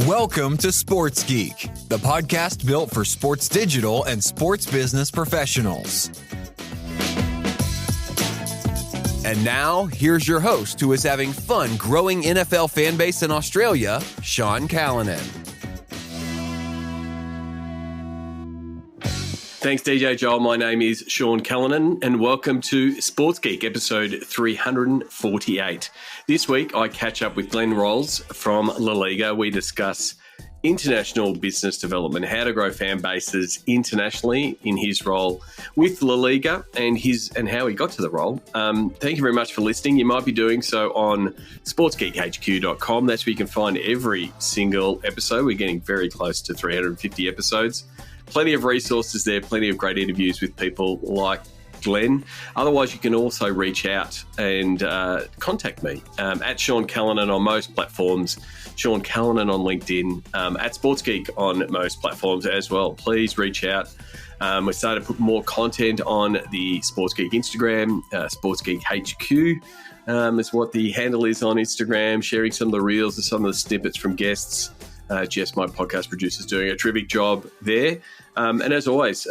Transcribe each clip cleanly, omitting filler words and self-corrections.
Welcome to Sports Geek, the podcast built for sports digital and sports business professionals. And now, here's your host who is having fun growing NFL fan base in Australia, Sean Callanan. Thanks, DJ Joel. My name is Sean Callanan, and welcome to Sports Geek, episode 348. This week, I catch up with Glen from Liga. We discuss international business development, how to grow fan bases internationally in his role with Liga and how he got to the role. Thank you very much for listening. You might be doing so on sportsgeekhq.com. That's where you can find every single episode. We're getting very close to 350 episodes. Plenty of resources there, plenty of great interviews with people like Glen. Otherwise, you can also reach out and contact me at Sean Callanan on most platforms, Sean Callanan on LinkedIn, at Sports Geek on most platforms as well. Please reach out. We're starting to put more content on the Sports Geek Instagram, Sports Geek HQ is what the handle is on Instagram, sharing some of the reels and some of the snippets from guests. Jess, my podcast producer, is doing a terrific job there. And as always,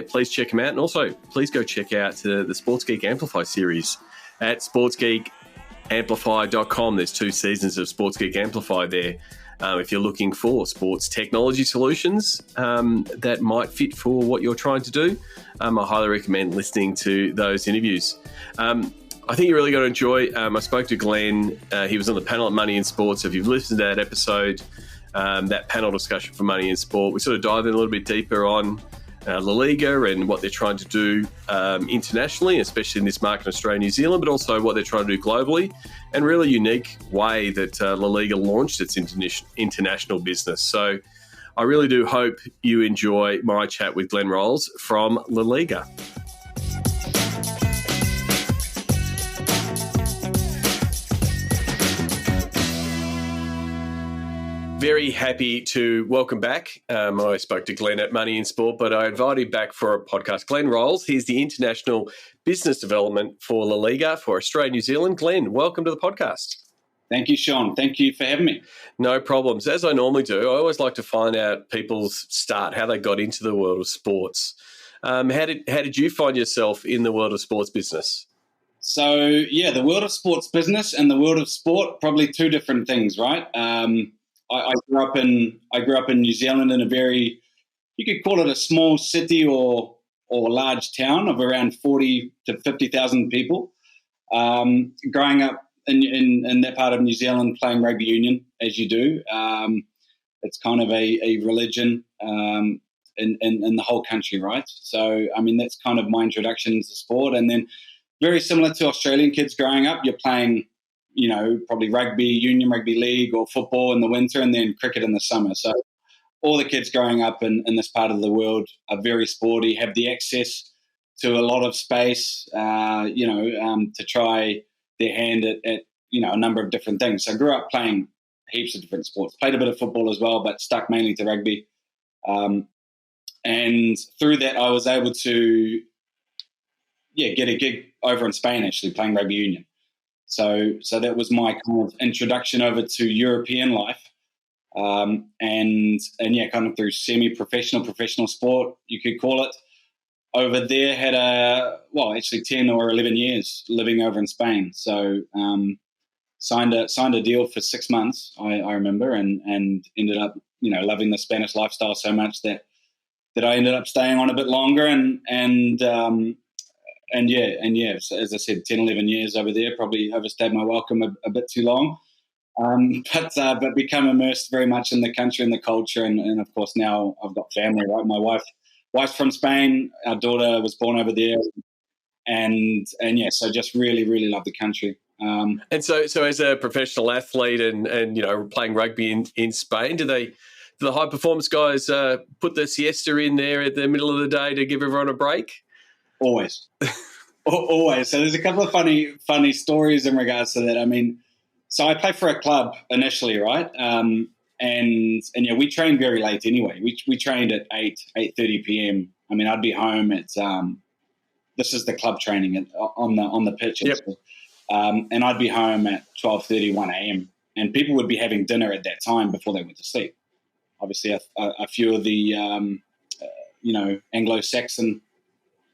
please check them out. And also, please go check out the Sports Geek Amplify series at sportsgeekamplify.com. There's 2 seasons of Sports Geek Amplify there. If you're looking for sports technology solutions that might fit for what you're trying to do, I highly recommend listening to those interviews. I think you're really going to enjoy. I spoke to Glen. He was on the panel at Money in Sports. So if you've listened to that episode, that panel discussion for Money in Sport, we sort of dive in a little bit deeper on La Liga and what they're trying to do internationally, especially in this market in Australia and New Zealand, but also what they're trying to do globally, and really unique way that La Liga launched its international business. So I really do hope you enjoy my chat with Glen from La Liga. Very happy to welcome back. I spoke to Glen at Money in Sport, but I invited him back for a podcast. Glen Rolls, he's the International Business Development for La Liga for Australia and New Zealand. Glen, welcome to the podcast. Thank you, Sean. Thank you for having me. No problems. As I normally do, I always like to find out people's start, how they got into the world of sports. How did you find yourself in the world of sports business? So, the world of sports business and the world of sport, probably 2 different things, right? I grew up in New Zealand in a very, you could call it a small city or large town of around 40 to 50,000 people. Growing up in that part of New Zealand, playing rugby union as you do, it's kind of a religion in the whole country, right? So I mean that's kind of my introduction to sport, and then very similar to Australian kids growing up, you're playing, probably rugby, union rugby league or football in the winter and then cricket in the summer. So all the kids growing up in this part of the world are very sporty, have the access to a lot of space, to try their hand at a number of different things. So I grew up playing heaps of different sports, played a bit of football as well, but stuck mainly to rugby. And through that, I was able to, get a gig over in Spain, actually, playing rugby union. So that was my kind of introduction over to European life, and kind of through professional sport, you could call it. Over there, had 10 or 11 years living over in Spain. So signed a deal for 6 months, I remember, and ended up loving the Spanish lifestyle so much that I ended up staying on a bit longer so as I said, 10, 11 years over there, probably overstayed my welcome a bit too long. But become immersed very much in the country and the culture. And of course, now I've got family, right? My wife's from Spain. Our daughter was born over there. So just really, really love the country. And so as a professional athlete and playing rugby in Spain, do the high performance guys put the siesta in there at the middle of the day to give everyone a break? Always. Always. So there's a couple of funny stories in regards to that. I mean, so I play for a club initially, right? We trained very late anyway. We trained at 8:30 p.m. I mean, I'd be home at this is the club training on the pitch. Yep. And I'd be home at 12:30, 1 a.m. and people would be having dinner at that time before they went to sleep. Obviously, a few of the Anglo-Saxon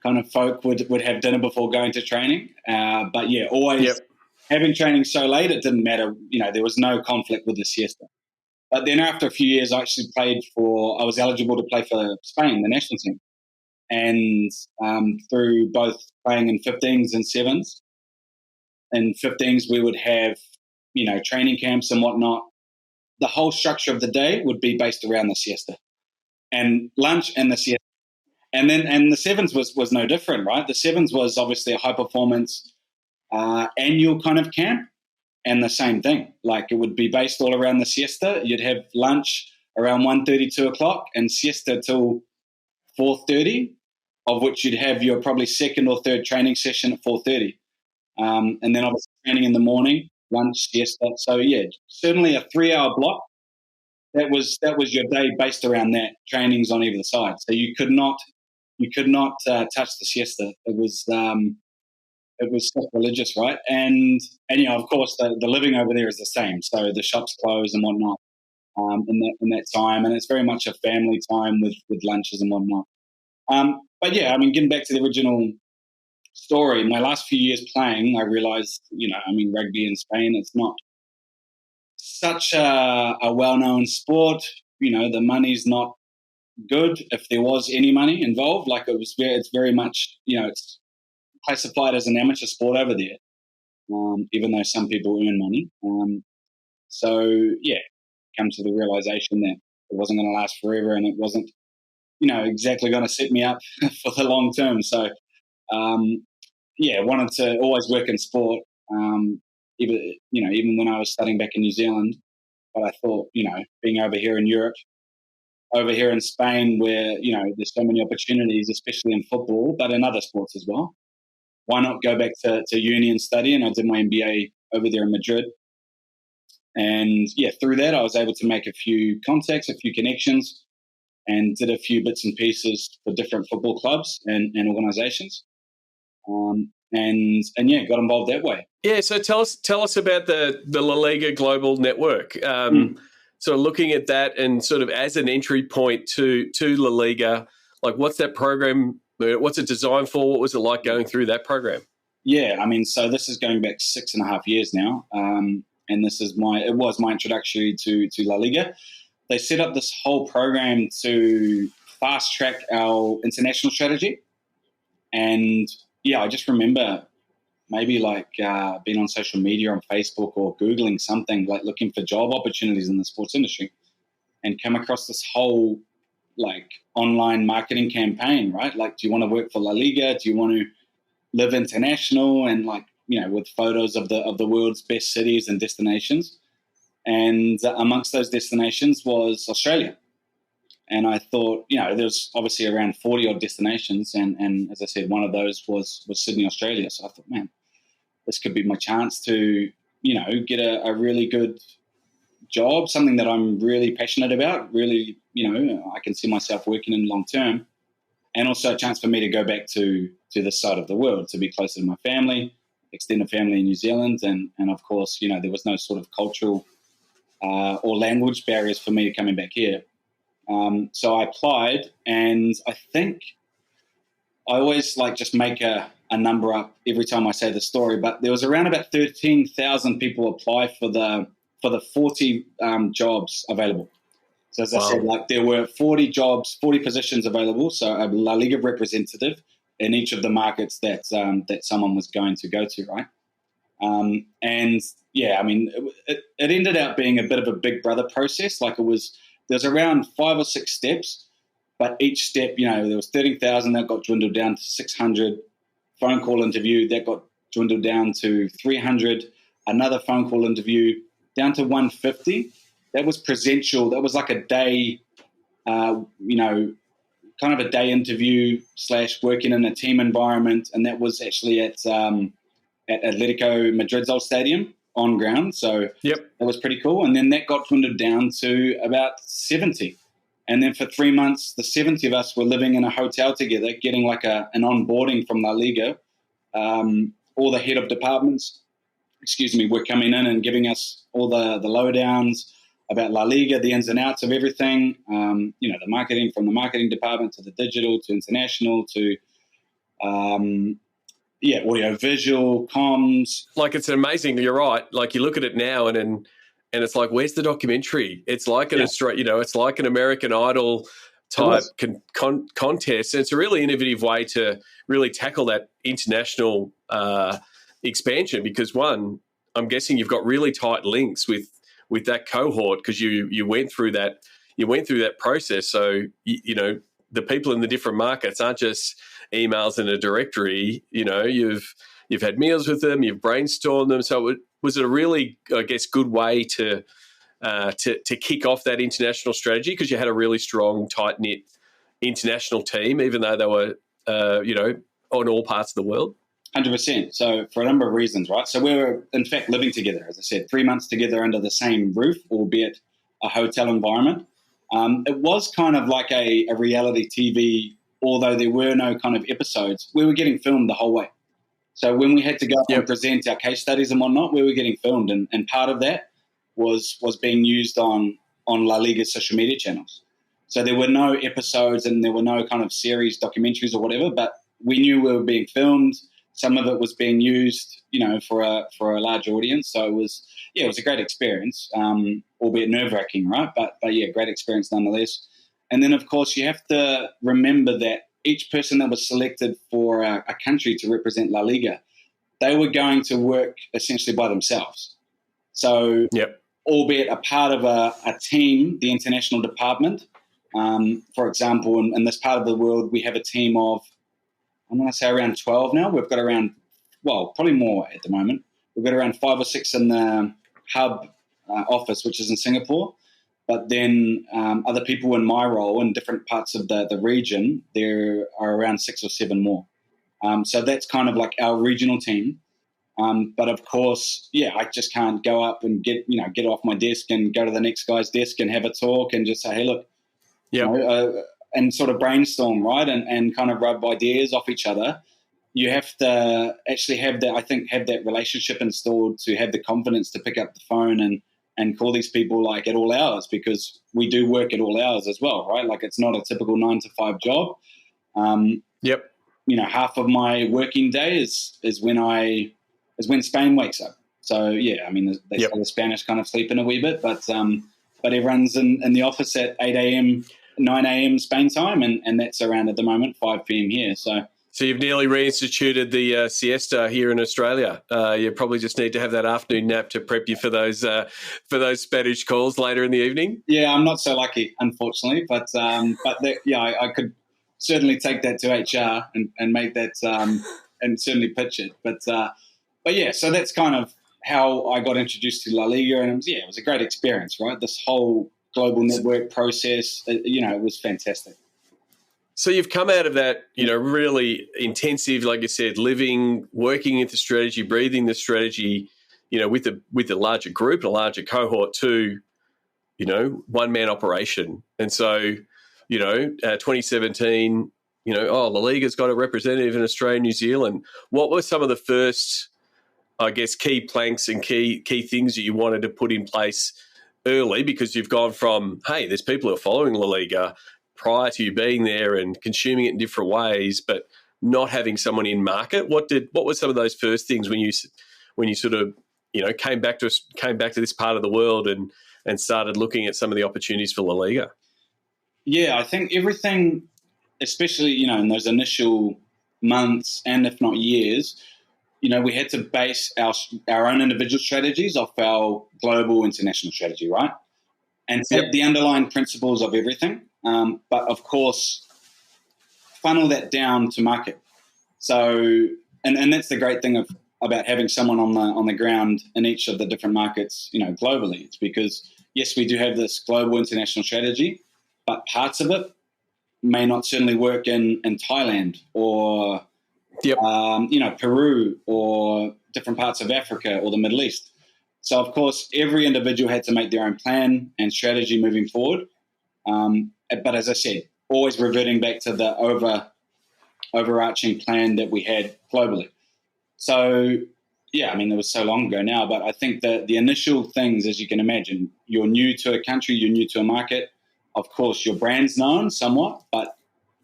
kind of folk would have dinner before going to training. But yeah, always having training so late, it didn't matter. There was no conflict with the siesta. But then after a few years, I actually I was eligible to play for Spain, the national team. And through both playing in 15s and 7s, in 15s we would have, training camps and whatnot. The whole structure of the day would be based around the siesta and lunch and the siesta. And the 7s was no different, right? The 7s was obviously a high performance annual kind of camp, and the same thing. Like, it would be based all around the siesta. You'd have lunch around 1:30, 2 o'clock, and siesta till 4:30, of which you'd have your probably second or third training session at 4:30. And then obviously training in the morning, lunch, siesta. So yeah, certainly a 3-hour block. That was your day based around that. Trainings on either side. So you could not touch the siesta. It was sacrilegious, right? And of course the living over there is the same. So the shops close and whatnot in that time, and it's very much a family time with lunches and whatnot. But yeah, getting back to the original story, my last few years playing, I realized, rugby in Spain, it's not such a well-known sport. The money's not good, if there was any money involved. Like, it's very much, it's classified as an amateur sport over there, even though some people earn money. So yeah, come to the realization that it wasn't going to last forever, and it wasn't, exactly going to set me up for the long term. So wanted to always work in sport, even when I was studying back in New Zealand. But I thought, being over here in Europe, over here in Spain, where, there's so many opportunities, especially in football, but in other sports as well, why not go back to uni and study? And I did my MBA over there in Madrid. And yeah, through that, I was able to make a few contacts, a few connections, and did a few bits and pieces for different football clubs and organizations. And got involved that way. Yeah, so tell us about the La Liga Global Network. Sort of looking at that and sort of as an entry point to La Liga, like, what's that program? What's it designed for? What was it like going through that program? Yeah, so this is going back 6.5 years now, and it was my introduction to La Liga. They set up this whole program to fast track our international strategy, and yeah, I just remember maybe being on social media on Facebook or Googling something, like looking for job opportunities in the sports industry, and come across this whole online marketing campaign, right? Like, do you want to work for La Liga? Do you want to live international? And with photos of the world's best cities and destinations. And amongst those destinations was Australia. And I thought, there's obviously around 40 odd destinations. And as I said, one of those was Sydney, Australia. So I thought, man, this could be my chance to, get a really good job, something that I'm really passionate about, really, I can see myself working in long term, and also a chance for me to go back to this side of the world, to be closer to my family, extended family in New Zealand. And of course, there was no sort of cultural or language barriers for me coming back here. So I applied, and I think I always just make a number up every time I say the story, but there was around about 13,000 people apply for the 40 jobs available. So as I said, there were 40 jobs, 40 positions available. So a La Liga representative in each of the markets that someone was going to go to, right? And yeah, it ended up being a bit of a big brother process. There's around 5 or 6 steps, but each step, there was 13,000 that got dwindled down to 600. Phone call interview that got dwindled down to 300. Another phone call interview down to 150. That was presential. That was like a day, kind of a day interview / working in a team environment. And that was actually at Atletico Madrid's old stadium on ground. So that was pretty cool. And then that got dwindled down to about 70. And then for 3 months, the 70 of us were living in a hotel together, getting an onboarding from La Liga, all the head of departments were coming in and giving us all the lowdowns about La Liga, the ins and outs of everything. The marketing, from the marketing department to the digital to international to audio visual comms. Like, it's amazing. You're right. Like, you look at it now and it's like, where's the documentary? It's like it's like an American Idol type contest. And it's a really innovative way to really tackle that international expansion, because one, I'm guessing you've got really tight links with that cohort, because you went through that process. So the people in the different markets aren't just emails in a directory. You've had meals with them, you've brainstormed them. So was it a really, I guess, good way to kick off that international strategy, because you had a really strong, tight knit international team, even though they were on all parts of the world? 100%. So for a number of reasons, right? So we were, in fact, living together, as I said, 3 months together under the same roof, albeit a hotel environment. It was kind of like a reality TV, although there were no kind of episodes. We were getting filmed the whole way. So when we had to go up and present our case studies and whatnot, we were getting filmed. And part of that was being used on La Liga's social media channels. So there were no episodes and there were no kind of series, documentaries or whatever, but we knew we were being filmed. Some of it was being used, for a large audience. So it was a great experience, albeit nerve-wracking, right? But great experience nonetheless. And then, of course, you have to remember that each person that was selected for a country to represent La Liga, they were going to work essentially by themselves. So, albeit a part of a team, the international department, for example, in this part of the world, we have a team of, I'm going to say around 12 now. We've got around, probably more at the moment. We've got around 5 or 6 in the hub office, which is in Singapore. But then other people in my role in different parts of the region, there are around 6 or 7 more. So that's kind of like our regional team. But of course, I just can't go up and get off my desk and go to the next guy's desk and have a talk and just say, hey, look, and sort of brainstorm, right? And kind of rub ideas off each other. You have to actually have that relationship installed to have the confidence to pick up the phone and call these people like at all hours, because we do work at all hours as well, right? Like, it's not a typical 9 to 5 job. Half of my working day is when Spain wakes up. So they say the Spanish kind of sleep in a wee bit, but everyone's in the office at 8 a.m., 9 a.m. Spain time, and that's around at the moment 5 p.m. here. So you've nearly reinstituted the siesta here in Australia. You probably just need to have that afternoon nap to prep you for those Spanish calls later in the evening. Yeah, I'm not so lucky, unfortunately, but I could certainly take that to HR and make that and certainly pitch it. But so that's kind of how I got introduced to La Liga, and it was a great experience, right? This whole global network process, it was fantastic. So you've come out of that, really intensive, like you said, working into strategy, breathing the strategy, with a larger group and a larger cohort to, one-man operation. And so, 2017, La Liga's got a representative in Australia and New Zealand. What were some of the first, I guess, key planks and key things that you wanted to put in place early, because you've gone from, hey, there's people who are following La Liga prior to you being there and consuming it in different ways, but not having someone in market? What were some of those first things when you sort of came back to this part of the world and started looking at some of the opportunities for La Liga? Yeah, I think everything, especially in those initial months and if not years, we had to base our own individual strategies off our global international strategy, right? And set the underlying principles of everything. But of course, funnel that down to market. So, and that's the great thing about having someone on the ground in each of the different markets, globally. It's because, yes, we do have this global international strategy, but parts of it may not certainly work in Thailand or Peru or different parts of Africa or the Middle East. So, of course, every individual had to make their own plan and strategy moving forward. But as I said, always reverting back to the overarching plan that we had globally. So, yeah, I mean, it was so long ago now, but I think that the initial things, as you can imagine, you're new to a country, you're new to a market. Of course, your brand's known somewhat, but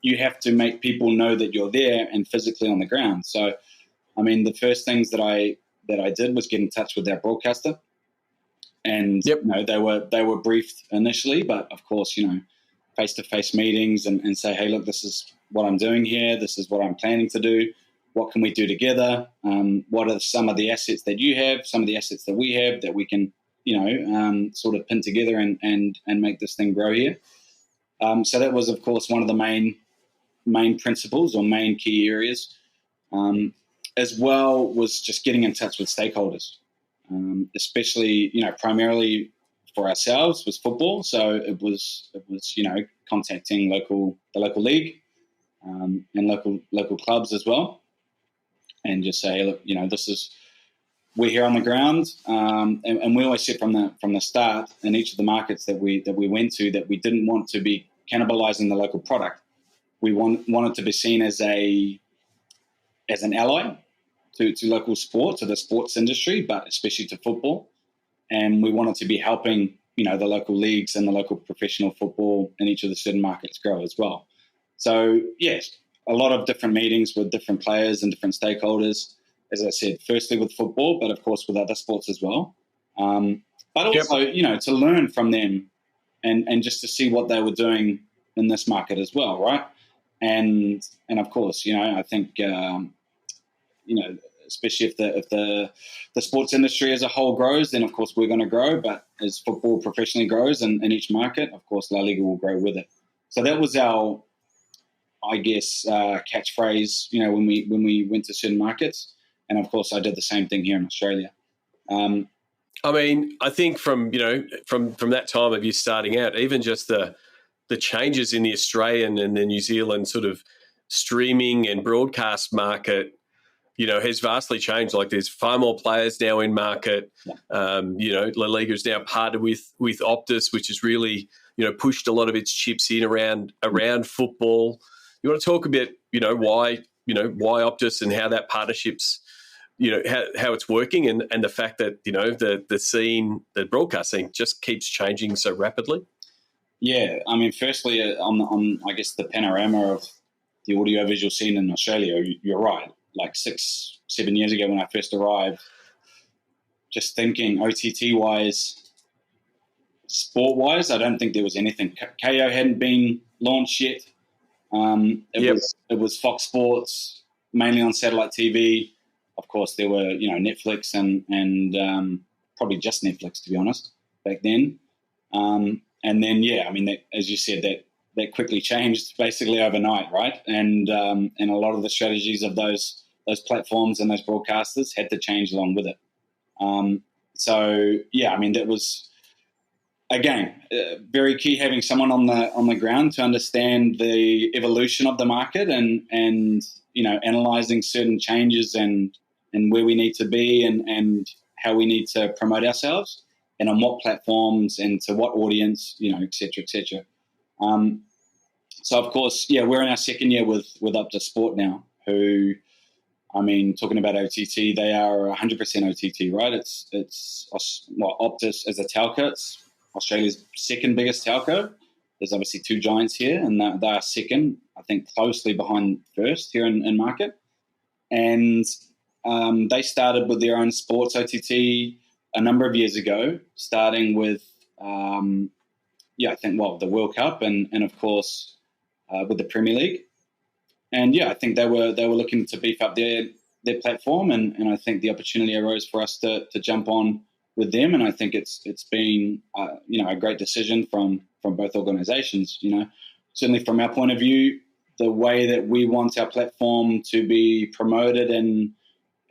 you have to make people know that you're there and physically on the ground. So, I mean, the first things that I did was get in touch with their broadcaster, and Yep. they were briefed initially, but of course, face-to-face meetings and say, hey, look, this is what I'm doing here. This is what I'm planning to do. What can we do together? What are some of the assets that you have, some of the assets that we have that we can, sort of pin together and make this thing grow here? So that was, of course, one of the main principles or main key areas. As well was just getting in touch with stakeholders, especially, primarily for ourselves was football. So it was contacting the local league and local clubs as well, and just say, look, we're here on the ground, and we always said from the start in each of the markets that we went to that we didn't want to be cannibalizing the local product. We wanted to be seen as an ally to local sport, to the sports industry, but especially to football. And we wanted to be helping, the local leagues and the local professional football in each of the certain markets grow as well. So, yes, a lot of different meetings with different players and different stakeholders, as I said, firstly with football, but of course with other sports as well. But also, to learn from them and just to see what they were doing in this market as well, right? And of course, I think, especially if the sports industry as a whole grows, then of course we're going to grow. But as football professionally grows in each market, of course La Liga will grow with it. So that was our, I guess, catchphrase, when we went to certain markets. And of course I did the same thing here in Australia. I mean, I think from that time of you starting out, even just the changes in the Australian and the New Zealand sort of streaming and broadcast market, has vastly changed. Like there's far more players now in market. La Liga is now partnered with Optus, which has really, pushed a lot of its chips in around football. You want to talk a bit, why Optus and how that partnership's, how it's working and the fact that, the scene, the broadcast scene just keeps changing so rapidly? Yeah, I mean, firstly, on I guess the panorama of the audiovisual scene in Australia, you're right. Like 6-7 years ago when I first arrived, just thinking OTT-wise, sport-wise, I don't think there was anything. KO hadn't been launched yet. It was Fox Sports, mainly on satellite TV. Of course, there were, Netflix and probably just Netflix, to be honest, back then. And then, as you said, that quickly changed basically overnight, right? And a lot of the strategies of those platforms and those broadcasters had to change along with it. That was, again, very key having someone on the ground to understand the evolution of the market and analyzing certain changes and where we need to be and how we need to promote ourselves and on what platforms and to what audience, et cetera, et cetera. So, of course, we're in our second year with Optus Sport now, who, I mean, talking about OTT, they are 100% OTT, right? It's Optus as a telco, it's Australia's second biggest telco. There's obviously two giants here, and they are second, I think, closely behind first here in market. And they started with their own sports OTT a number of years ago, starting with, the World Cup and of course, with the Premier League. And I think they were looking to beef up their platform, and I think the opportunity arose for us to jump on with them. And I think it's been a great decision from both organizations. Certainly from our point of view, the way that we want our platform to be promoted and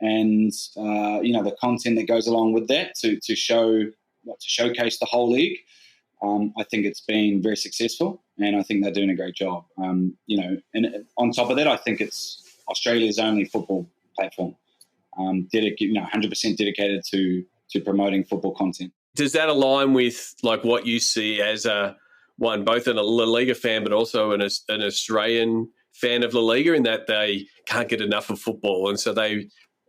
the content that goes along with that to showcase the whole league. I think it's been very successful, and I think they're doing a great job. And on top of that, I think it's Australia's only football platform, 100% dedicated to promoting football content. Does that align with like what you see as both a La Liga fan, but also an Australian fan of La Liga, in that they can't get enough of football, and so they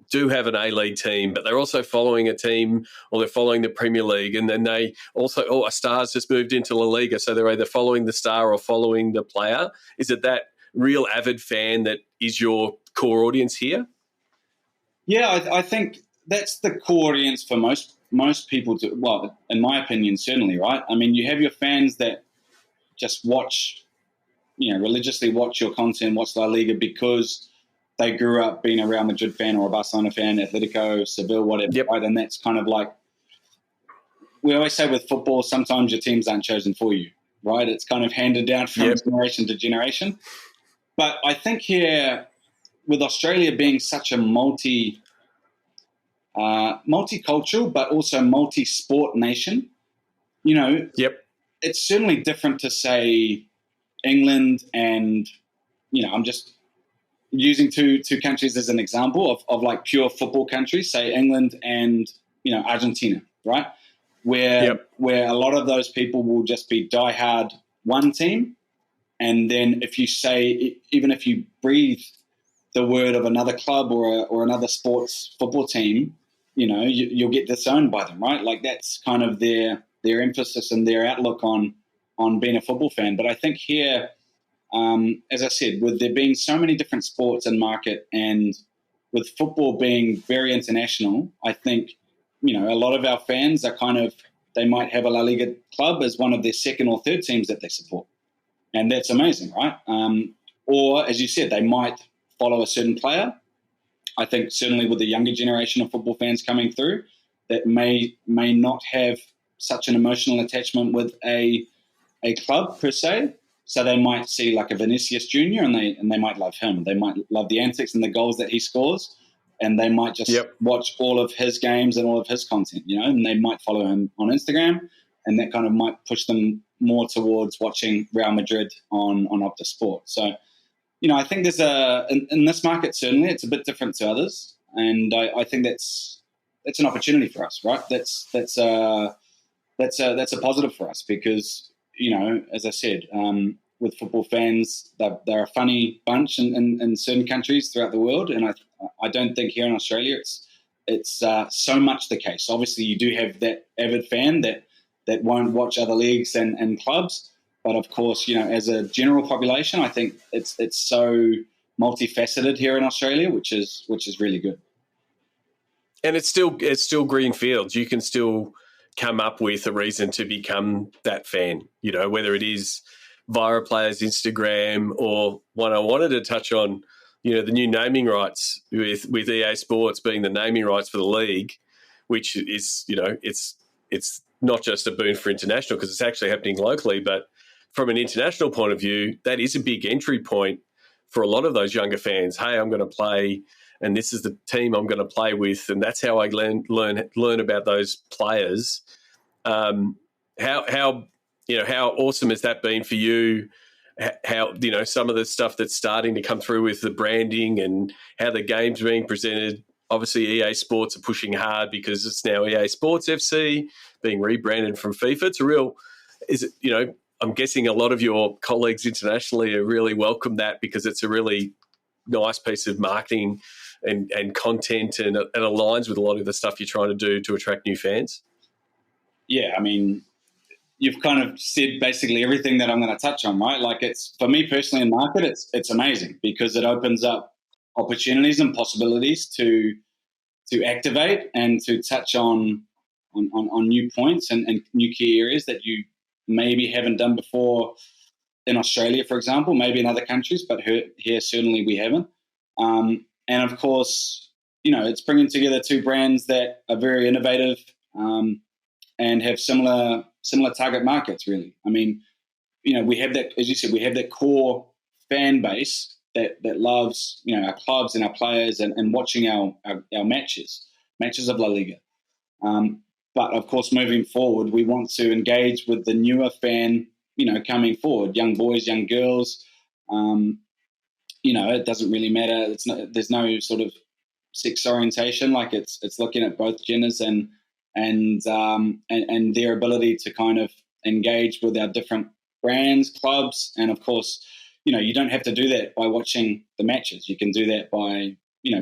do have an A-League team, but they're also following a team or they're following the Premier League, and then they also, a star's just moved into La Liga, so they're either following the star or following the player. Is it that real avid fan that is your core audience here? Yeah, I think that's the core audience for most people. Well, in my opinion, certainly, right? I mean, you have your fans that just watch, religiously watch your content, watch La Liga because they grew up being a Real Madrid fan or a Barcelona fan, Atletico, Seville, whatever, yep. right? And that's kind of like, we always say with football, sometimes your teams aren't chosen for you, right? It's kind of handed down from generation to generation. But I think here, with Australia being such a multicultural but also multi-sport nation, it's certainly different to say England and, I'm just using two countries as an example of like pure football countries, say England and, Argentina, right? Where a lot of those people will just be diehard one team. And then if you say, even if you breathe the word of another club or another sports football team, you'll get disowned by them, right? Like that's kind of their emphasis and their outlook on being a football fan. But I think here, as I said, with there being so many different sports and market, and with football being very international, I think, a lot of our fans are they might have a La Liga club as one of their second or third teams that they support. And that's amazing, right? Or, as you said, they might follow a certain player. I think certainly with the younger generation of football fans coming through that may not have such an emotional attachment with a club per se. So they might see like a Vinicius Jr. and they might love him. They might love the antics and the goals that he scores, and they might just watch all of his games and all of his content, and they might follow him on Instagram, and that kind of might push them more towards watching Real Madrid on Opta Sport. So, I think there's in this market, certainly it's a bit different to others. And I think that's an opportunity for us, right? That's a positive for us because, as I said, with football fans, they're a funny bunch in certain countries throughout the world. And I don't think here in Australia it's so much the case. Obviously, you do have that avid fan that won't watch other leagues and clubs. But of course, as a general population, I think it's so multifaceted here in Australia, which is really good. And it's still green fields. You can still come up with a reason to become that fan, whether it is via a player's Instagram or one I wanted to touch on, the new naming rights with EA Sports being the naming rights for the league, which is, it's not just a boon for international because it's actually happening locally, but from an international point of view, that is a big entry point for a lot of those younger fans. Hey, I'm going to play, and this is the team I'm going to play with, and that's how I learn about those players. How awesome has that been for you? How some of the stuff that's starting to come through with the branding and how the game's being presented. Obviously, EA Sports are pushing hard because it's now EA Sports FC being rebranded from FIFA. I'm guessing a lot of your colleagues internationally are really welcome that because it's a really nice piece of marketing and content and it aligns with a lot of the stuff you're trying to do to attract new fans. Yeah, I mean, you've kind of said basically everything that I'm going to touch on, right? Like it's, for me personally in market, it's amazing because it opens up opportunities and possibilities to activate and to touch on new points and new key areas that you maybe haven't done before in Australia, for example, maybe in other countries, but here certainly we haven't. And of course, it's bringing together two brands that are very innovative and have similar target markets, really. I mean, we have that, as you said, we have that core fan base that loves, our clubs and our players and watching our matches of La Liga. But of course, moving forward, we want to engage with the newer fan, coming forward, young boys, young girls. It doesn't really matter. There's no sort of sex orientation. Like it's looking at both genders and their ability to kind of engage with our different brands, clubs, and of course, you don't have to do that by watching the matches. You can do that by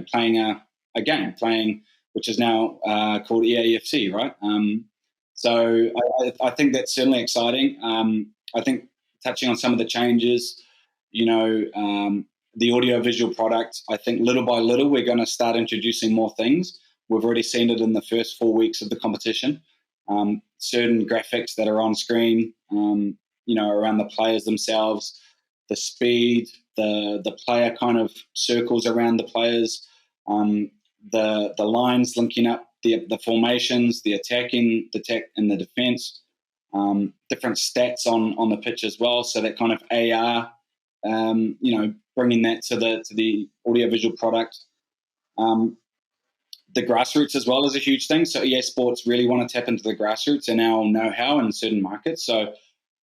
playing a a game playing, which is now called EAFC, right? So I think that's certainly exciting. I think touching on some of the changes, the audiovisual product, I think little by little we're going to start introducing more things. We've already seen it in the first 4 weeks of the competition. Certain graphics that are on screen, around the players themselves, the speed, the player kind of circles around the players, the lines linking up the formations, the attack and the defense, different stats on the pitch as well. So that kind of AR, bringing that to the audiovisual product. The grassroots as well is a huge thing. So EA Sports really want to tap into the grassroots and our know-how in certain markets. So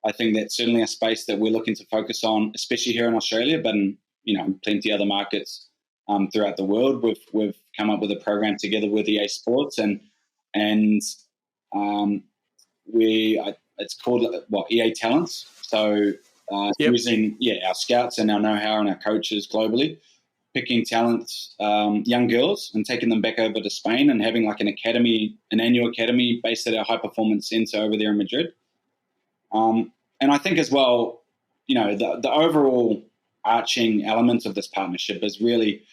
I think that's certainly a space that we're looking to focus on, especially here in Australia, but in plenty other markets throughout the world. We've come up with a program together with EA Sports, and it's called EA Talents. So using our scouts and our know-how and our coaches globally, picking talents, young girls, and taking them back over to Spain and having like an annual academy based at our high performance center over there in Madrid. And I think as well, the overall arching element of this partnership is really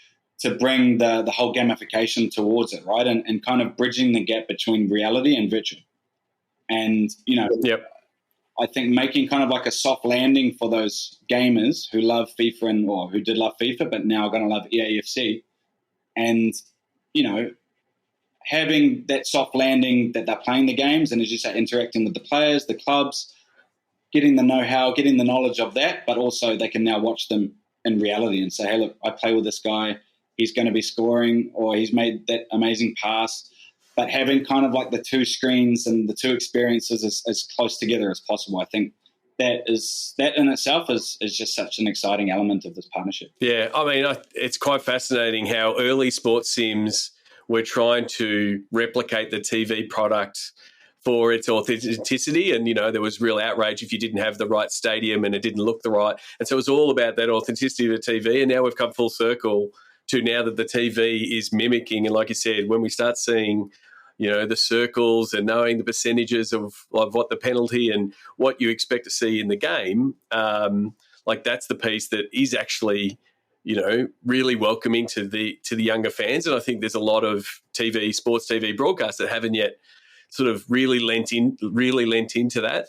to bring the whole gamification towards it, right? And kind of bridging the gap between reality and virtual. And, I think making kind of like a soft landing for those gamers who love FIFA or who did love FIFA, but now are going to love EAFC. And, having that soft landing that they're playing the games and, as you say, interacting with the players, the clubs, getting the know-how, getting the knowledge of that, but also they can now watch them in reality and say, hey, look, I play with this guy. He's going to be scoring, or he's made that amazing pass. But having kind of like the two screens and the two experiences as close together as possible, I think that in itself is just such an exciting element of this partnership. Yeah, I mean, it's quite fascinating how early sports sims were trying to replicate the TV product for its authenticity, and there was real outrage if you didn't have the right stadium and it didn't look the right, and so it was all about that authenticity of the TV. And now we've come full circle to now that the TV is mimicking, and like you said, when we start seeing the circles and knowing the percentages of what the penalty and what you expect to see in the game, that's the piece that is actually really welcoming to the younger fans. And I think there's a lot of sports TV broadcasts that haven't yet sort of really lent into that.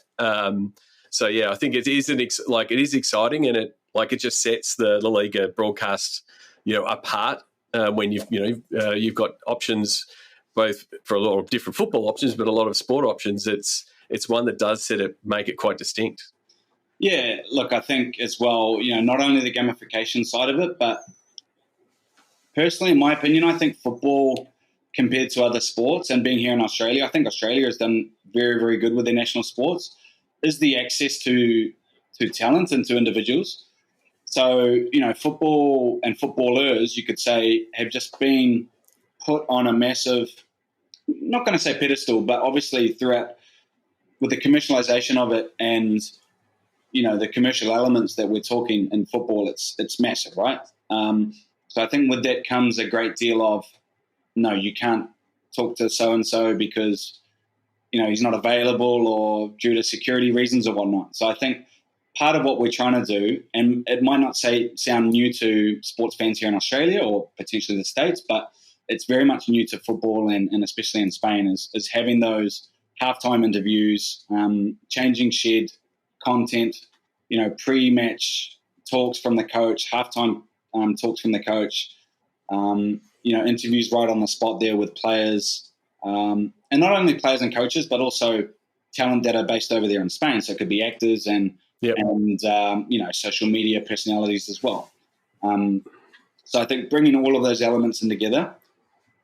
So yeah, I think it is it is exciting, and it just sets the La Liga broadcast apart when you've got options both for a lot of different football options, but a lot of sport options. It's one that does make it quite distinct. Yeah, look, I think as well, not only the gamification side of it, but personally, in my opinion, I think football compared to other sports, and being here in Australia, I think Australia has done very, very good with their national sports, is the access to talent and to individuals. So, football and footballers, you could say, have just been put on a massive, not going to say pedestal, but obviously throughout with the commercialization of it and, the commercial elements that we're talking in football, it's massive, right? So I think with that comes a great deal of, no, you can't talk to so-and-so because, he's not available or due to security reasons or whatnot. So I think part of what we're trying to do, and it might not sound new to sports fans here in Australia or potentially the States, but it's very much new to football and especially in Spain, is having those halftime interviews, changing shed content, pre-match talks from the coach, halftime talks from the coach, interviews right on the spot there with players, and not only players and coaches, but also talent that are based over there in Spain. So it could be actors and social media personalities as well. So I think bringing all of those elements in together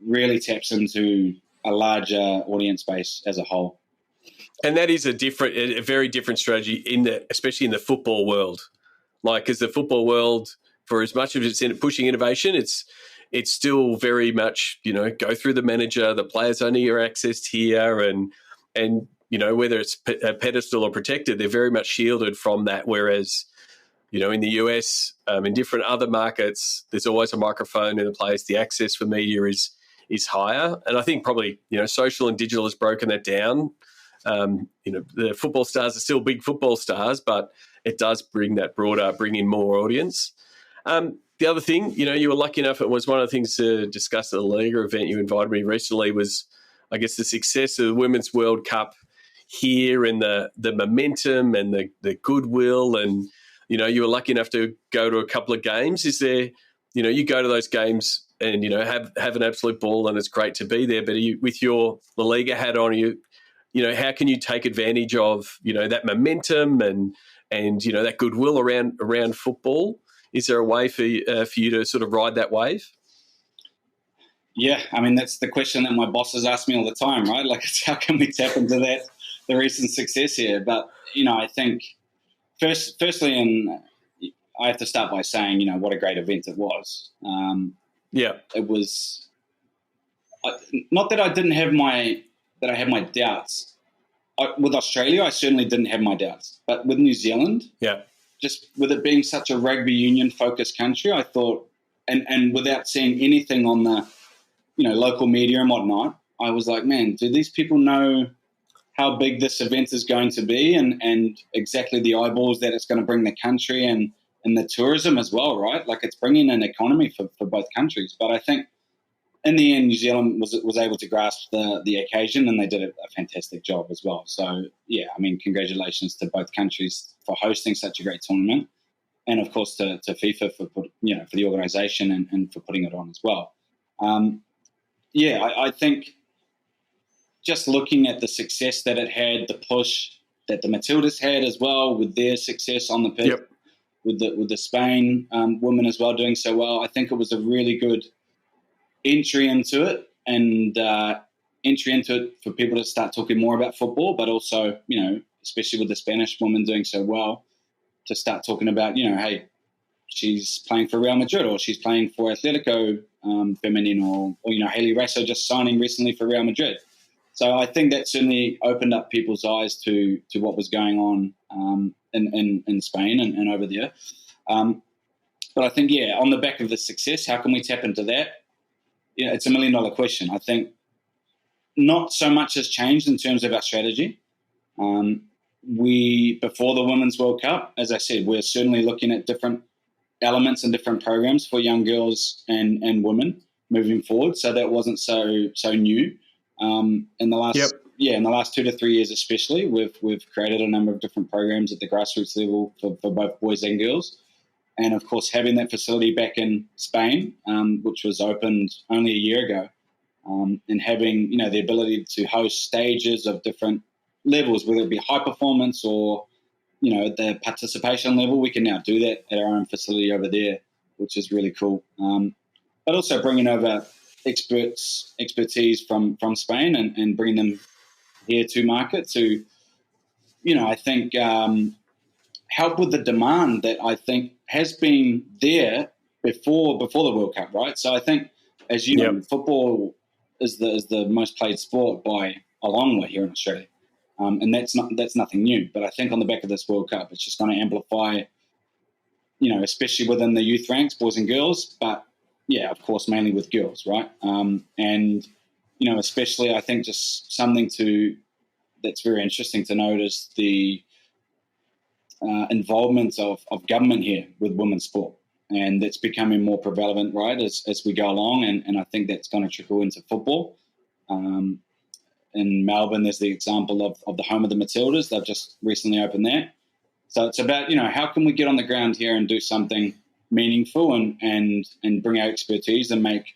really taps into a larger audience base as a whole. And that is a very different strategy especially in the football world. Because the football world, for as much as it's in pushing innovation, it's still very much, go through the manager, the players only are accessed here, and whether it's a pedestal or protected, they're very much shielded from that. Whereas, in the US, in different other markets, there's always a microphone in the place. The access for media is is higher. And I think probably, social and digital has broken that down. The football stars are still big football stars, but it does bring in more audience. The other thing, you were lucky enough, it was one of the things to discuss at the Liga event you invited me recently was, I guess, the success of the Women's World Cup here and the momentum and the goodwill. And, you were lucky enough to go to a couple of games. Is there, you go to those games and, have an absolute ball and it's great to be there. But with your La Liga hat on, how can you take advantage of, that momentum and that goodwill around football? Is there a way for you to sort of ride that wave? Yeah, I mean, that's the question that my bosses ask me all the time, right? Like, it's how can we tap into the recent success here? But, I think firstly, and I have to start by saying, what a great event it was. It was not that I had my doubts. With Australia, I certainly didn't have my doubts. But with New Zealand, just with it being such a rugby union focused country, I thought, and without seeing anything on the, local media and whatnot, I was like, man, do these people know how big this event is going to be and exactly the eyeballs that it's going to bring the country and the tourism as well, right? Like, it's bringing an economy for both countries. But I think in the end, New Zealand was able to grasp the occasion, and they did a fantastic job as well. So, yeah, I mean, congratulations to both countries for hosting such a great tournament, and of course to FIFA for the organisation and for putting it on as well. I think just looking at the success that it had, the push that the Matildas had as well with their success on the pitch, with the Spain women as well doing so well, I think it was a really good entry into it for people to start talking more about football, but also, especially with the Spanish woman doing so well, to start talking about, hey, she's playing for Real Madrid or she's playing for Atletico Femenino or Hayley Raso just signing recently for Real Madrid. So I think that certainly opened up people's eyes to what was going on in Spain and over there. But I think, on the back of the success, how can we tap into that? It's $1 million question. I think not so much has changed in terms of our strategy. Before the Women's World Cup, as I said, we're certainly looking at different elements and different programs for young girls and women moving forward. So that wasn't so new. In the last 2 to 3 years, especially, we've created a number of different programs at the grassroots level for both boys and girls. And, of course, having that facility back in Spain, which was opened only a year ago, and having, the ability to host stages of different levels, whether it be high performance or, the participation level, we can now do that at our own facility over there, which is really cool. But also bringing over expertise from Spain and bringing them here to market to, I think help with the demand that I think has been there before the World Cup, right? So I think, as you know, football is the most played sport by a long way here in Australia, and that's nothing new. But I think on the back of this World Cup, it's just going to amplify, especially within the youth ranks, boys and girls. But of course, mainly with girls, right? And especially I think just something that's very interesting to note is the involvement of government here with women's sport, and that's becoming more prevalent, right, as we go along, and I think that's going to trickle into football. In Melbourne, there's the example of the home of the Matildas. They've just recently opened that. So it's about, how can we get on the ground here and do something meaningful and bring our expertise and make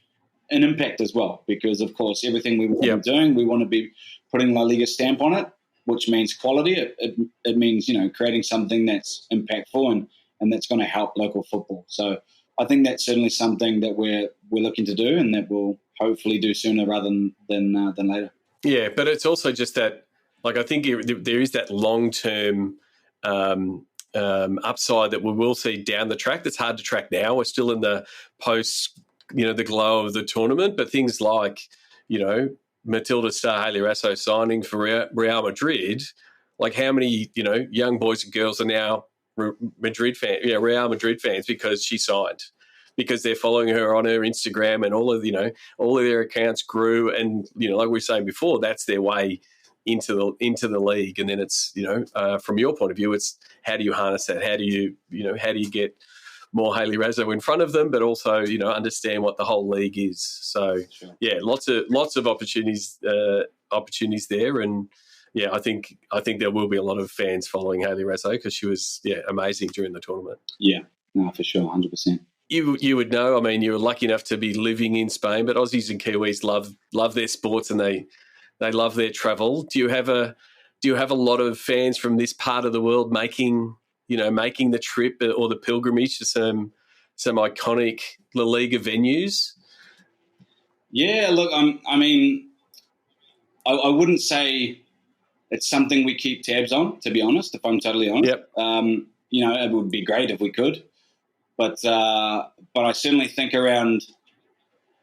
an impact as well, because, of course, everything we want to be doing, we want to be putting La Liga stamp on it, which means quality. It means, creating something that's impactful and that's going to help local football. So I think that's certainly something that we're looking to do, and that we'll hopefully do sooner rather than later. Yeah, but it's also just that, like, I think there is that long-term upside that we will see down the track. That's hard to track now. We're still in the post, the glow of the tournament, but things like, Matilda star Hayley Raso signing for Real Madrid, like how many, young boys and girls are now Real Madrid fans because she signed. because they're following her on her Instagram, and all of their accounts grew, and like we were saying before, that's their way into the league. And then it's from your point of view, it's how do you harness that? How do you get more Hayley Raso in front of them, but also understand what the whole league is. So Sure. yeah, lots of opportunities there, and yeah, I think there will be a lot of fans following Hayley Raso because she was amazing during the tournament. Yeah, no, for sure, 100%. You would know. I mean, you were lucky enough to be living in Spain, but Aussies and Kiwis love their sports, and they love their travel. Do you have a lot of fans from this part of the world making the trip or the pilgrimage to some iconic La Liga venues? Yeah, look, I mean, I wouldn't say it's something we keep tabs on, to be honest, if I'm totally honest. Yep. It would be great if we could. But I certainly think around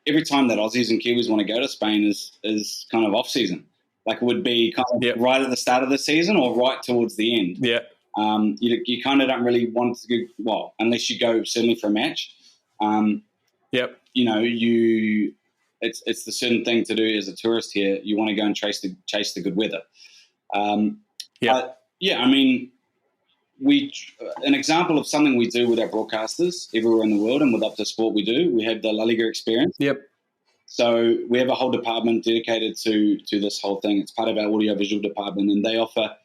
every time that Aussies and Kiwis want to go to Spain is kind of off season. Like it would be kind of right at the start of the season or right towards the end. Yeah. You kind of don't really want to go, well, unless you go certainly for a match. Yep. It's the certain thing to do as a tourist here. You want to go and chase the good weather. I mean, an example of something we do with our broadcasters everywhere in the world and with Up to Sport we have the La Liga experience. Yep. So we have a whole department dedicated to this whole thing. It's part of our audiovisual department, and they offer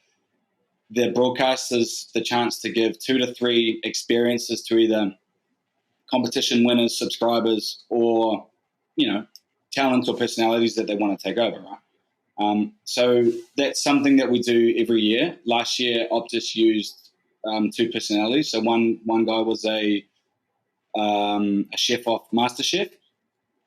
their broadcasters the chance to give 2 to 3 experiences to either competition winners, subscribers, or, talent or personalities that they want to take over, right? So that's something that we do every year. Last year, Optus used 2 personalities. So one guy was a chef off MasterChef,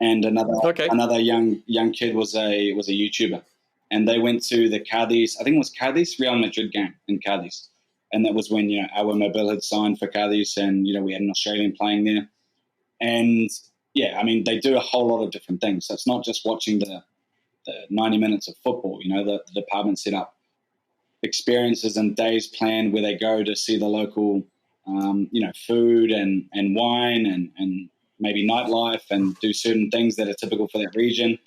and another young kid was a YouTuber. And they went to the Cadiz, I think it was Cadiz, Real Madrid game in Cadiz. And that was when, Awer Mobil had signed for Cadiz, and, we had an Australian playing there. And, I mean, they do a whole lot of different things. So it's not just watching the 90 minutes of football. The department set up experiences and days planned where they go to see the local, food and wine and maybe nightlife and do certain things that are typical for that region.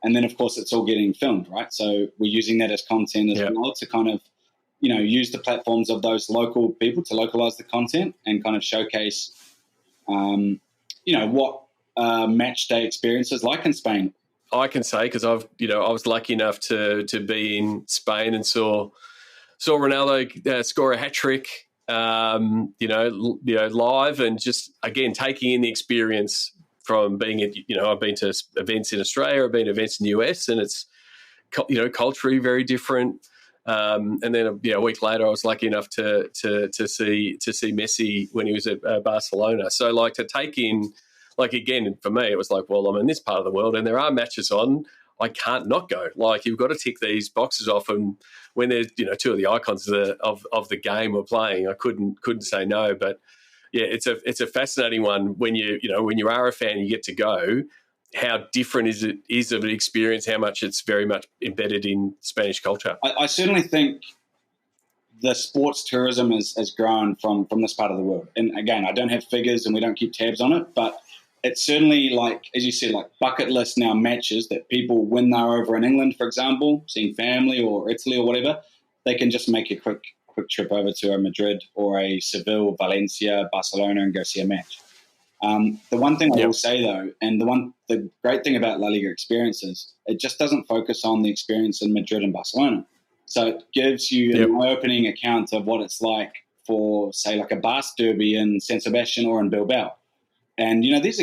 And then, of course, it's all getting filmed, right? So we're using that as content as well to kind of, use the platforms of those local people to localize the content and kind of showcase, what match day experience is like in Spain. I can say because I was lucky enough to be in Spain and saw Ronaldo score a hat trick, live, and just again taking in the experience from being at I've been to events in Australia, I've been to events in the US, and it's culturally very different. And then a week later, I was lucky enough to see Messi when he was at Barcelona. So like to take in. Like, again, for me, it was like, well, I'm in this part of the world and there are matches on. I can't not go. Like, you've got to tick these boxes off. And when there's, 2 of the icons of the game were playing, I couldn't say no. But, yeah, it's a fascinating one when when you are a fan, you get to go. How different is of an experience, how much it's very much embedded in Spanish culture. I certainly think the sports tourism has grown from this part of the world. And, again, I don't have figures and we don't keep tabs on it, but it's certainly like, as you said, like bucket list now matches that people, when they're over in England, for example, seeing family or Italy or whatever, they can just make a quick trip over to a Madrid or a Seville, Valencia, Barcelona and go see a match. The one thing I will say though, and the great thing about La Liga experiences, it just doesn't focus on the experience in Madrid and Barcelona. So it gives you an eye-opening account of what it's like for, say, like a Basque derby in San Sebastian or in Bilbao. And, these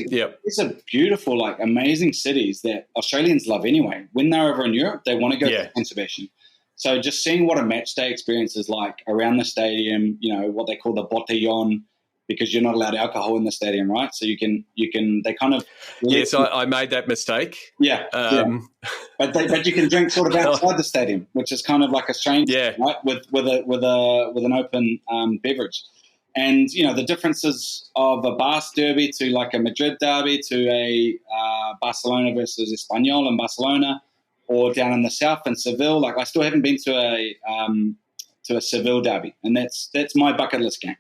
are beautiful, like amazing cities that Australians love anyway. When they're over in Europe, they want to go to San Sebastian. So just seeing what a match day experience is like around the stadium, what they call the botellón, because you're not allowed alcohol in the stadium, right? So they kind of... Yes, I made that mistake. Yeah. But you can drink sort of outside the stadium, which is kind of like a strange, right? With an open beverage. And, the differences of a Basque derby to like a Madrid derby to a Barcelona versus Espanyol in Barcelona, or down in the south in Seville. Like I still haven't been to a Seville derby, and that's my bucket list game.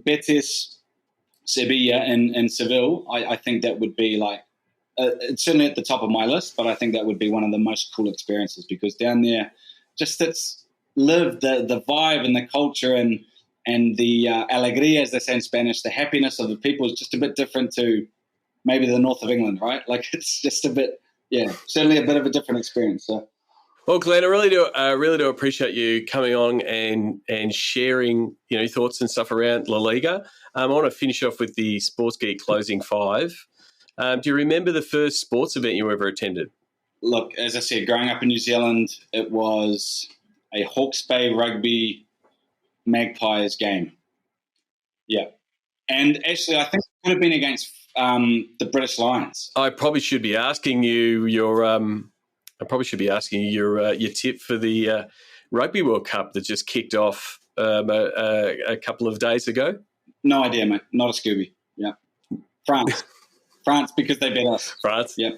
Betis, Sevilla in Seville, I think that would be like, it's certainly at the top of my list, but I think that would be one of the most cool experiences, because down there, just it's lived the vibe and the culture and the alegría, as they say in Spanish, the happiness of the people is just a bit different to maybe the north of England, right? Like it's just a bit, certainly a bit of a different experience. So. Well, Glenn, I really do appreciate you coming on and sharing, your thoughts and stuff around La Liga. I want to finish off with the Sports Geek closing 5. Do you remember the first sports event you ever attended? Look, as I said, growing up in New Zealand, it was a Hawke's Bay Rugby Magpies game. Yeah. And actually, I think it could have been against the British Lions. I probably should be asking you your tip for the Rugby World Cup that just kicked off a couple of days ago. No idea, mate. Not a Scooby. Yeah. France, because they beat us. France? Yeah.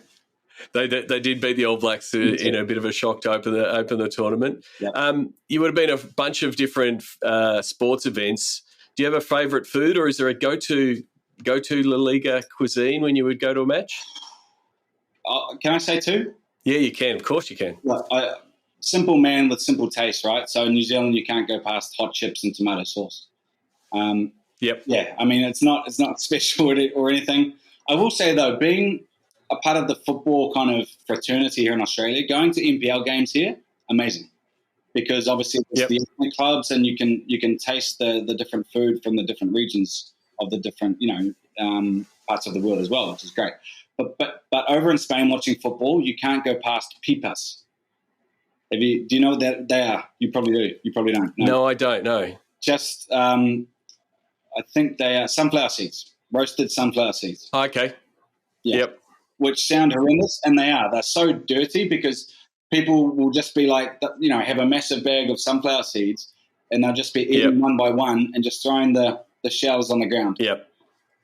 They did beat the All Blacks in a bit of a shock to open the tournament. Yeah. You would have been a bunch of different sports events. Do you have a favourite food, or is there a go-to La Liga cuisine when you would go to a match? Can I say 2? Yeah, you can. Of course you can. Look, simple man with simple taste, right? So in New Zealand, you can't go past hot chips and tomato sauce. Yep. Yeah, I mean, it's not special or anything. I will say, though, being a part of the football kind of fraternity here in Australia, going to NPL games here, amazing. Because obviously it's the ethnic clubs, and you can taste the different food from the different regions of the different, parts of the world as well, which is great. But over in Spain, watching football, you can't go past pipas. Do you know what they are? You probably do. You probably don't. No, I don't know. Just, I think they are sunflower seeds, roasted sunflower seeds. Okay. Yeah. Yep. Which sound horrendous, and they are. They're so dirty because people will just be like, have a massive bag of sunflower seeds, and they'll just be eating one by one and just throwing the shells on the ground. Yep.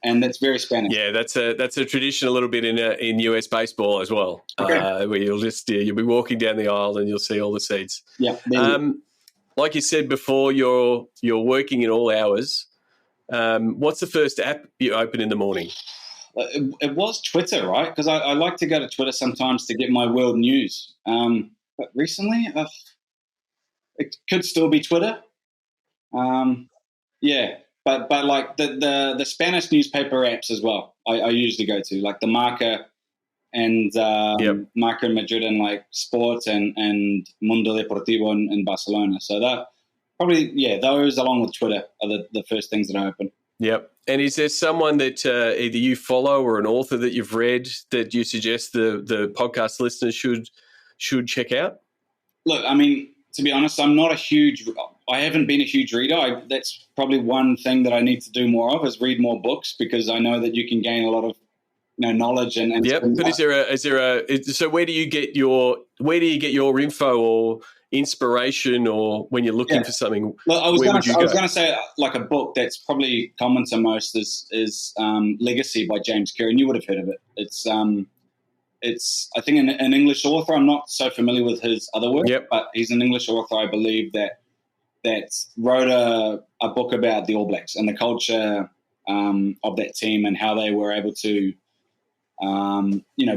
And that's very Spanish. Yeah, that's a tradition a little bit in US baseball as well. Okay. Where you'll be walking down the aisle and you'll see all the seeds. Yeah. Like you said before, you're working in all hours. What's the first app you open in the morning? It was Twitter, right? Because I like to go to Twitter sometimes to get my world news. But recently, it could still be Twitter. Yeah. But like the Spanish newspaper apps as well, I usually go to, like the Marca and Marca in Madrid, and like Sport and Mundo Deportivo in Barcelona. So that probably, those along with Twitter are the first things that I open. Yep. And is there someone that either you follow or an author that you've read that you suggest the podcast listeners should check out? Look, I mean, to be honest, I haven't been a huge reader. That's probably one thing that I need to do more of, is read more books, because I know that you can gain a lot of knowledge and yep. But so where do you get your info or inspiration, or when you're looking for something? Look, I was going to say, like, a book that's probably common to most is Legacy by James Clear, and you would have heard of it. It's I think an English author. I'm not so familiar with his other work, but he's an English author, I believe, that wrote a book about the All Blacks and the culture of that team, and how they were able to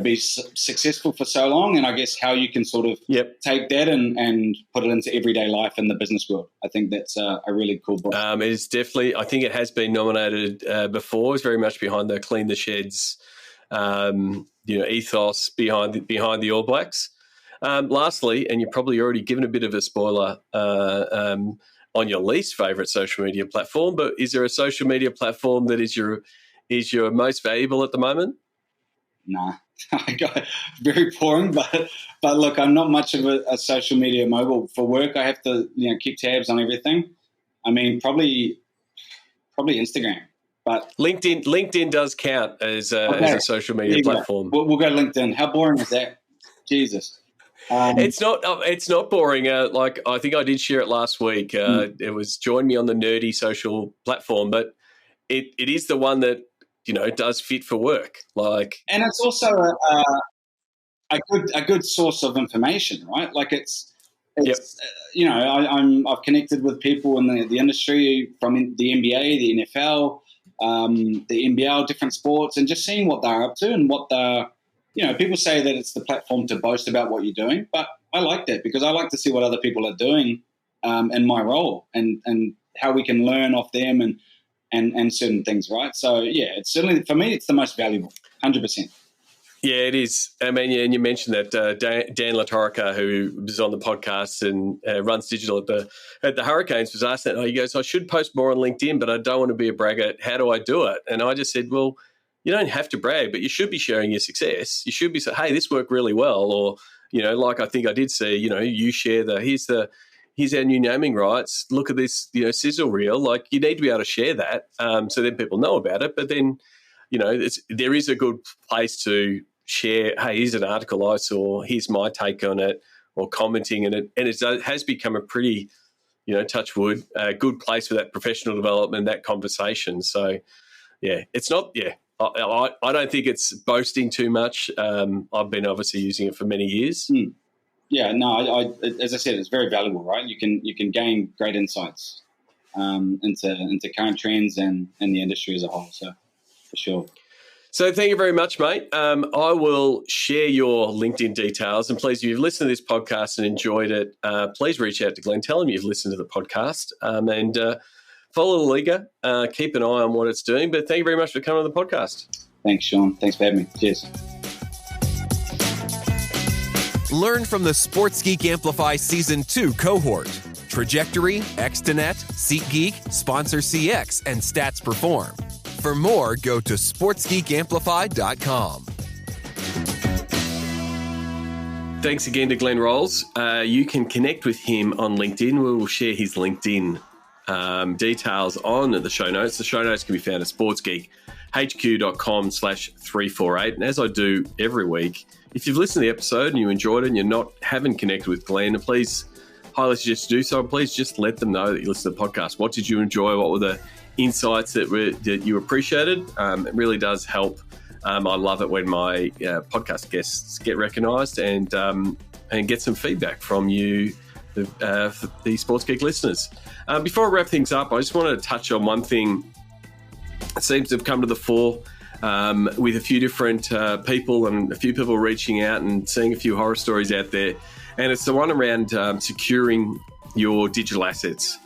be successful for so long, and I guess how you can sort of take that and put it into everyday life in the business world. I think that's a really cool book. It is definitely, I think it has been nominated before. It's very much behind the Clean the Sheds ethos behind the All Blacks. Lastly, and you've probably already given a bit of a spoiler on your least favourite social media platform, but is there a social media platform that is your most valuable at the moment? Nah, I got very boring. But look, I'm not much of a social media mogul. For work, I have to keep tabs on everything. I mean, probably Instagram. But LinkedIn does count as a social media platform. We'll go LinkedIn. How boring is that? Jesus. It's not boring. Like, I think I did share it last week. It was join me on the nerdy social platform, but it is the one that does fit for work. Like, and it's also a good source of information, right? Like it's I've connected with people in the industry from the NBA, the NFL, the NBL, different sports, and just seeing what they're up to and what they're, people say that it's the platform to boast about what you're doing, but I like that because I like to see what other people are doing in my role and how we can learn off them and certain things, right? So, yeah, it's certainly, for me, it's the most valuable, 100%. Yeah, it is. I mean, and you mentioned that Dan Latorica, who was on the podcast and runs digital at the Hurricanes, was asked that. He goes, I should post more on LinkedIn, but I don't want to be a braggart. How do I do it? And I just said, well, you don't have to brag, but you should be sharing your success. You should be saying, hey, this worked really well. Or, like I think I did say, you share here's our new naming rights. Look at this, sizzle reel. Like, you need to be able to share that so then people know about it. But then, there is a good place to share, hey, here's an article I saw, here's my take on it, or commenting in it. And it has become a pretty, touch wood, a good place for that professional development, that conversation. So, yeah, it's not, I don't think it's boasting too much. I've been obviously using it for many years. Yeah, no, as I said, it's very valuable, right? You can gain great insights into current trends and the industry as a whole. So, for sure. So thank you very much, mate. I will share your LinkedIn details. And please, if you've listened to this podcast and enjoyed it, please reach out to Glen. Tell him you've listened to the podcast and follow the Liga. Keep an eye on what it's doing. But thank you very much for coming on the podcast. Thanks, Sean. Thanks for having me. Cheers. Learn from the Sports Geek Amplify Season 2 cohort. Trajectory, Extenet, SeatGeek, Sponsor CX, and Stats Perform. For more, go to sportsgeekamplify.com. Thanks again to Glen Rolls. You can connect with him on LinkedIn. We will share his LinkedIn details on the show notes. The show notes can be found at sportsgeekhq.com/348. And as I do every week, if you've listened to the episode and you enjoyed it and you haven't connected with Glen, please highly suggest you do so. Please just let them know that you listened to the podcast. What did you enjoy? What were the insights that you appreciated? It really does help. I love it when my podcast guests get recognised and get some feedback from you, the Sports Geek listeners. Before I wrap things up, I just want to touch on one thing that seems to have come to the fore with a few different people and a few people reaching out and seeing a few horror stories out there. And it's the one around securing your digital assets.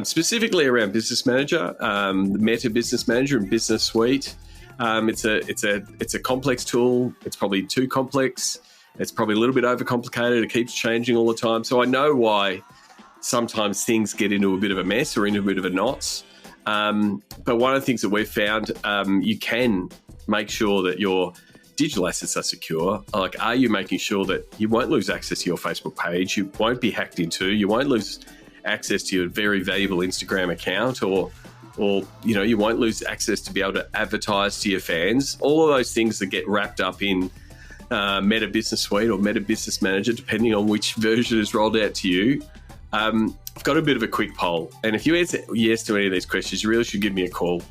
Specifically around Business Manager, the Meta Business Manager and Business Suite. It's a complex tool. It's probably too complex. It's probably a little bit overcomplicated. It keeps changing all the time. So I know why sometimes things get into a bit of a mess or into a bit of a knots. But one of the things that we've found, you can make sure that your digital assets are secure. Like, are you making sure that you won't lose access to your Facebook page? You won't be hacked into. You won't lose access to your very valuable Instagram account, or you won't lose access to be able to advertise to your fans. All of those things that get wrapped up in Meta Business Suite or Meta Business Manager, depending on which version is rolled out to you. I've got a bit of a quick poll, and if you answer yes to any of these questions, you really should give me a call.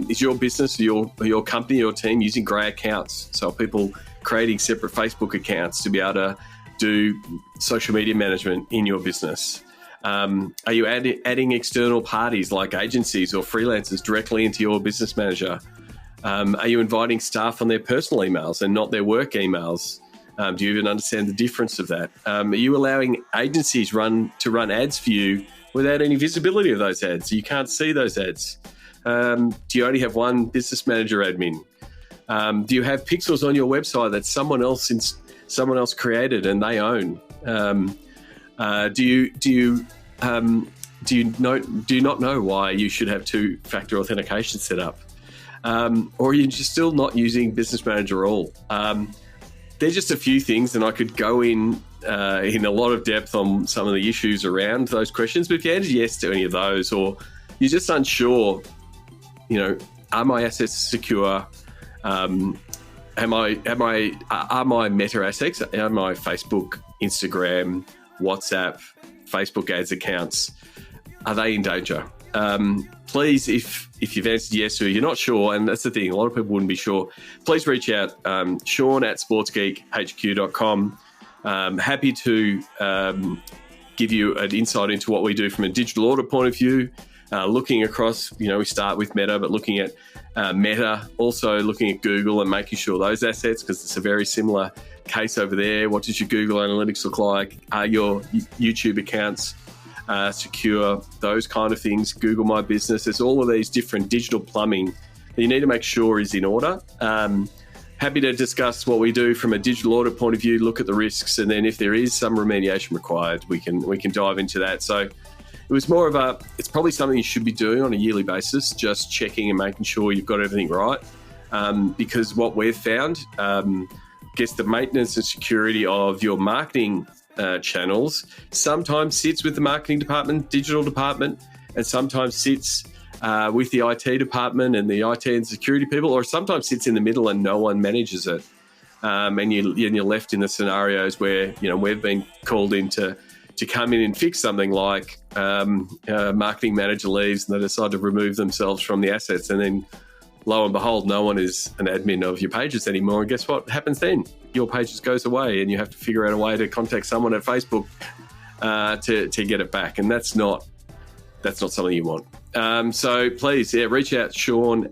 Is your business, your company, your team using grey accounts? So are people creating separate Facebook accounts to be able to do social media management in your business? Are you adding external parties like agencies or freelancers directly into your business manager? Are you inviting staff on their personal emails and not their work emails? Do you even understand the difference of that? Are you allowing agencies to run ads for you without any visibility of those ads? So you can't see those ads. Do you only have one business manager admin? Do you have pixels on your website that someone else created and they own? Do you not know why you should have two-factor authentication set up? Or are you just still not using Business Manager at all? There's just a few things, and I could go in a lot of depth on some of the issues around those questions. But if you answer yes to any of those, or you're just unsure, are my assets secure? Are my Meta assets? Are my Facebook, Instagram, WhatsApp, Facebook ads accounts, are they in danger? Please, if you've answered yes or you're not sure, and that's the thing, a lot of people wouldn't be sure, please reach out, Sean at sportsgeekhq.com. Happy to give you an insight into what we do from a digital audit point of view. looking across, we start with Meta, but looking at Meta, also looking at Google and making sure those assets, because it's a very similar case over there. What does your Google Analytics look like? Are your YouTube accounts secure? Those kind of things. Google My Business. There's all of these different digital plumbing that you need to make sure is in order. Happy to discuss what we do from a digital audit point of view, look at the risks, and then if there is some remediation required, we can dive into that. So it was more of it's probably something you should be doing on a yearly basis, just checking and making sure you've got everything right. Because what we've found, I guess the maintenance and security of your marketing channels sometimes sits with the marketing department, digital department, and sometimes sits with the IT department and the IT and security people, or sometimes sits in the middle and no one manages it. And you're left in the scenarios where, we've been called in to come in and fix something like a marketing manager leaves and they decide to remove themselves from the assets. And then lo and behold, no one is an admin of your pages anymore. And guess what happens then? Your pages goes away and you have to figure out a way to contact someone at Facebook to get it back. And that's not something you want. So please, reach out, Sean,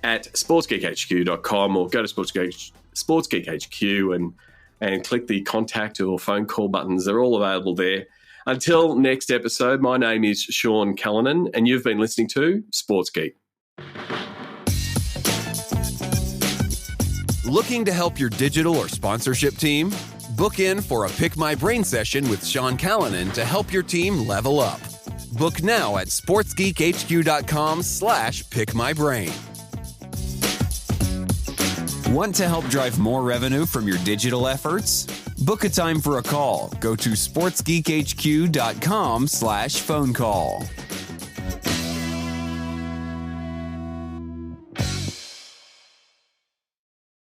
at sportsgeekhq.com, or go to Sportsgeek HQ and click the contact or phone call buttons. They're all available there. Until next episode, my name is Sean Callanan, and you've been listening to Sports Geek. Looking to help your digital or sponsorship team? Book in for a Pick My Brain session with Sean Callanan to help your team level up. Book now at sportsgeekhq.com/pickmybrain. Want to help drive more revenue from your digital efforts? Book a time for a call. Go to sportsgeekhq.com/phone call.